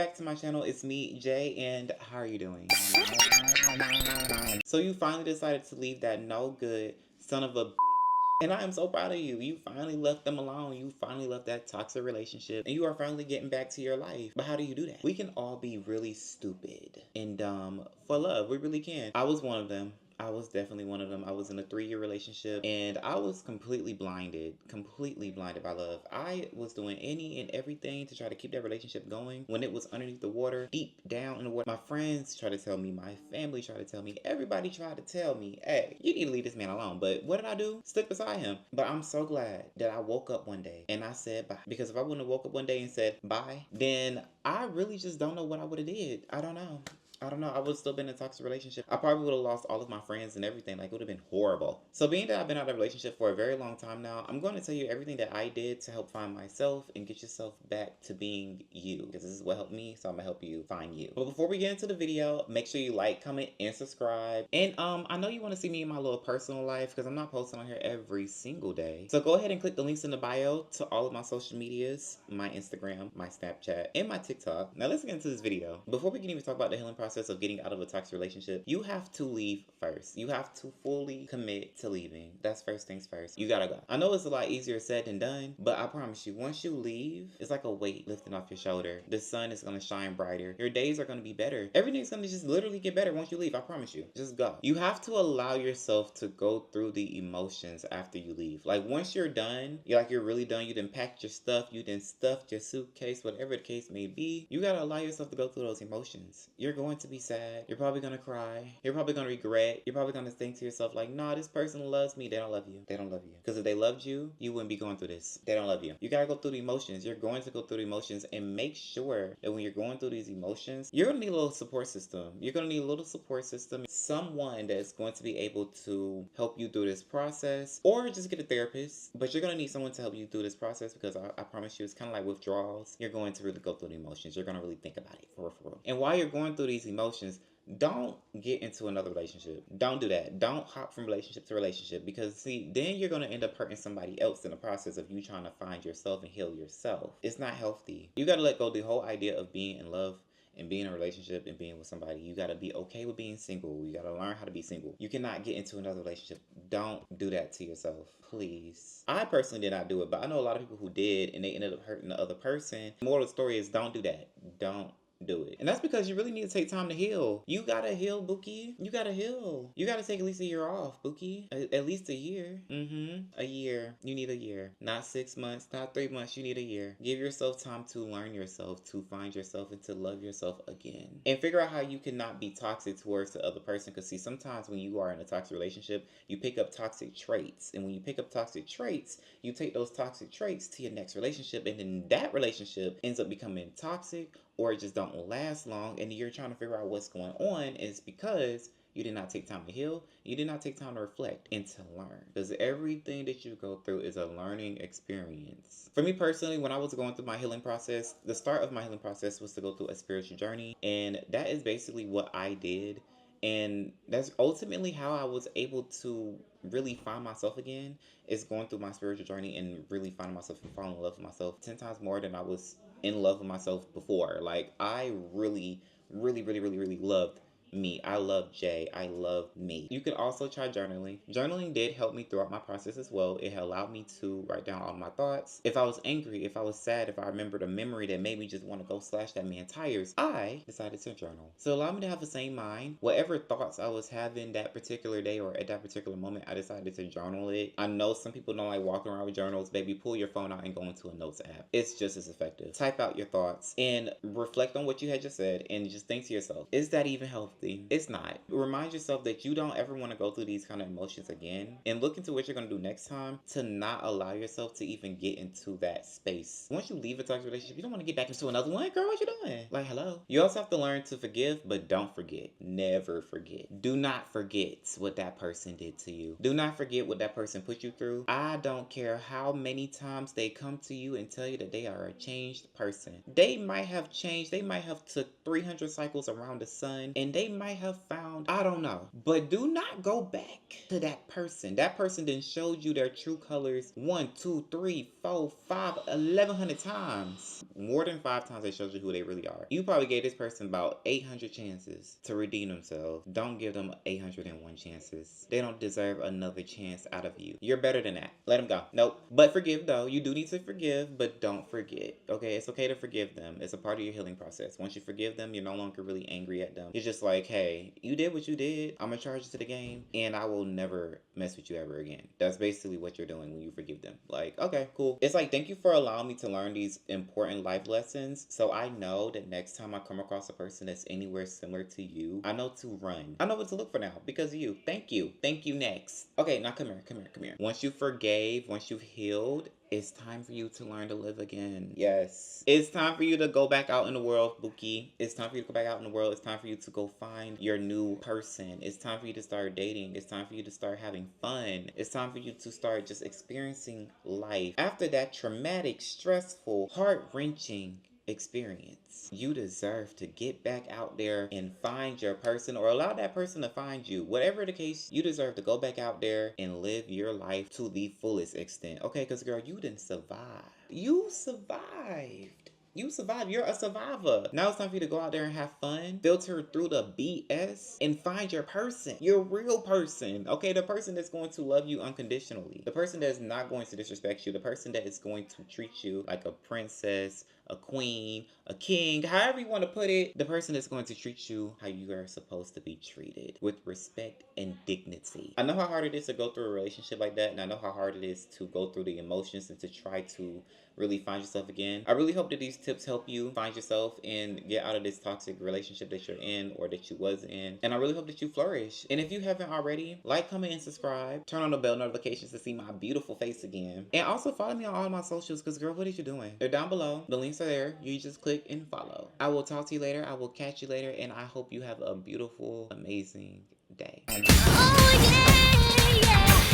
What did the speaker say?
back to my channel. It's me, Jay, and how are you doing? So you finally decided to leave that no good son of a bitch. And I am so proud of you. You finally left them alone. You finally left that toxic relationship. And you are finally getting back to your life. But how do you do that? We can all be really stupid and dumb for love. We really can. I was one of them. I was definitely one of them. I was in a 3-year relationship and I was completely blinded by love. I was doing any and everything to try to keep that relationship going when it was underneath the water, deep down in the water. My friends tried to tell me, my family tried to tell me, everybody tried to tell me, hey, you need to leave this man alone. But what did I do? Stick beside him. But I'm so glad that I woke up one day and I said bye. Because if I wouldn't have woke up one day and said bye, then I really just don't know what I would have did. I don't know. I would have still been in a toxic relationship. I probably would have lost all of my friends and everything. Like, it would have been horrible. So being that I've been out of a relationship for a very long time now, I'm going to tell you everything that I did to help find myself and get yourself back to being you. Because this is what helped me, so I'm going to help you find you. But before we get into the video, make sure you like, comment, and subscribe. And I know you want to see me in my little personal life because I'm not posting on here every single day. So go ahead and click the links in the bio to all of my social medias, my Instagram, my Snapchat, and my TikTok. Now let's get into this video. Before we can even talk about the healing process of getting out of a toxic relationship, you have to leave first. You have to fully commit to leaving. That's first things first. You gotta go. I know it's a lot easier said than done, but I promise you, once you leave, it's like a weight lifting off your shoulder. The sun is gonna shine brighter. Your days are gonna be better. Everything's gonna just literally get better once you leave. I promise you. Just go. You have to allow yourself to go through the emotions after you leave. Like, once you're done, you're really done. You done packed your stuff. You done stuffed your suitcase, whatever the case may be. You gotta allow yourself to go through those emotions. You're going to be sad. You're probably gonna cry. You're probably gonna regret. You're probably gonna think to yourself like, nah, this person loves me. They don't love you. They don't love you. Because if they loved you, you wouldn't be going through this. They don't love you. You gotta go through the emotions. You're going to go through the emotions, and make sure that when you're going through these emotions, you're gonna need a little support system. You're gonna need a little support system. Someone that's going to be able to help you through this process, or just get a therapist. But you're gonna need someone to help you through this process because I promise you, it's kind of like withdrawals. You're going to really go through the emotions. You're gonna really think about it for real. And while you're going through these emotions, don't get into another relationship. Don't do that. Don't hop from relationship to relationship, because see, then you're going to end up hurting somebody else in the process of you trying to find yourself and heal yourself. It's not healthy. You got to let go of the whole idea of being in love and being in a relationship and being with somebody. You got to be okay with being single. You got to learn how to be single. You cannot get into another relationship. Don't do that to yourself, please. I personally did not do it, but I know a lot of people who did, and they ended up hurting the other person. The moral of the story is, don't do that. Don't do it. And that's because you really need to take time to heal. You gotta heal, Bookie. You gotta heal. You gotta take at least a year off, Bookie. At least a year. A year. You need a year. Not 6 months, not 3 months. You need a year. Give yourself time to learn yourself, to find yourself, and to love yourself again. And figure out how you cannot be toxic towards the other person. Because see, sometimes when you are in a toxic relationship, you pick up toxic traits. And when you pick up toxic traits, you take those toxic traits to your next relationship. And then that relationship ends up becoming toxic, or it just don't last long, and you're trying to figure out what's going on. It's because you did not take time to heal. You did not take time to reflect and to learn. Because everything that you go through is a learning experience. For me personally, when I was going through my healing process, the start of my healing process was to go through a spiritual journey. And that is basically what I did. And that's ultimately how I was able to really find myself again, is going through my spiritual journey and really finding myself and falling in love with myself 10 times more than I was in love with myself before. Like, I really loved me. I love Jay. I love me. You could also try journaling. Journaling did help me throughout my process as well. It allowed me to write down all my thoughts. If I was angry, if I was sad, if I remembered a memory that made me just want to go slash that man's tires, I decided to journal. So allow me to have the same mind. Whatever thoughts I was having that particular day or at that particular moment, I decided to journal it. I know some people don't like walking around with journals. Baby, pull your phone out and go into a notes app. It's just as effective. Type out your thoughts and reflect on what you had just said, and just think to yourself, is that even healthy? It's not. Remind yourself that you don't ever want to go through these kind of emotions again, and look into what you're going to do next time to not allow yourself to even get into that space. Once you leave a toxic relationship, you don't want to get back into another one. Girl, what you doing? Like, hello. You also have to learn to forgive, but don't forget. Never forget. Do not forget what that person did to you. Do not forget what that person put you through. I don't care how many times they come to you and tell you that they are a changed person. They might have changed. They might have took 300 cycles around the sun, and they might have found, I don't know. But do not go back to that person. That person then showed you their true colors 1, 2, 3, 4, 5, 1,100 times. More than 5 times they showed you who they really are. You probably gave this person about 800 chances to redeem themselves. Don't give them 801 chances. They don't deserve another chance out of you. You're better than that. Let them go. Nope. But forgive though. You do need to forgive, but don't forget. Okay, it's okay to forgive them. It's a part of your healing process. Once you forgive them, you're no longer really angry at them. You're just like, hey, you did what you did. I'm gonna charge you to the game, and I will never mess with you ever again. That's basically what you're doing when you forgive them. Like, okay, cool. It's like, thank you for allowing me to learn these important life lessons, so I know that next time I come across a person that's anywhere similar to you, I know to run. I know what to look for now because of you. Thank you. Thank you. Next. Okay, now come here. Once you forgave, once you've healed, it's time for you to learn to live again. Yes. It's time for you to go back out in the world, Buki. It's time for you to go back out in the world. It's time for you to go find your new person. It's time for you to start dating. It's time for you to start having fun. It's time for you to start just experiencing life. After that traumatic, stressful, heart-wrenching experience, you deserve to get back out there and find your person, or allow that person to find you. Whatever the case, you deserve to go back out there and live your life to the fullest extent. Okay, because girl, you didn't survive. You survived. You survived. You're a survivor. Now it's time for you to go out there and have fun, filter through the BS, and find your person, your real person. Okay, the person that's going to love you unconditionally, the person that's not going to disrespect you, the person that is going to treat you like a princess, a queen, a king, however you want to put it. The person that's going to treat you how you are supposed to be treated, with respect and dignity. I know how hard it is to go through a relationship like that, and I know how hard it is to go through the emotions and to try to really find yourself again. I really hope that these tips help you find yourself and get out of this toxic relationship that you're in or that you was in. And I really hope that you flourish. And if you haven't already, like, comment, and subscribe. Turn on the bell notifications to see my beautiful face again. And also follow me on all my socials, because girl, what is you doing? They're down below. The links are there. You just click and follow. I will talk to you later. I will catch you later. And I hope you have a beautiful, amazing day.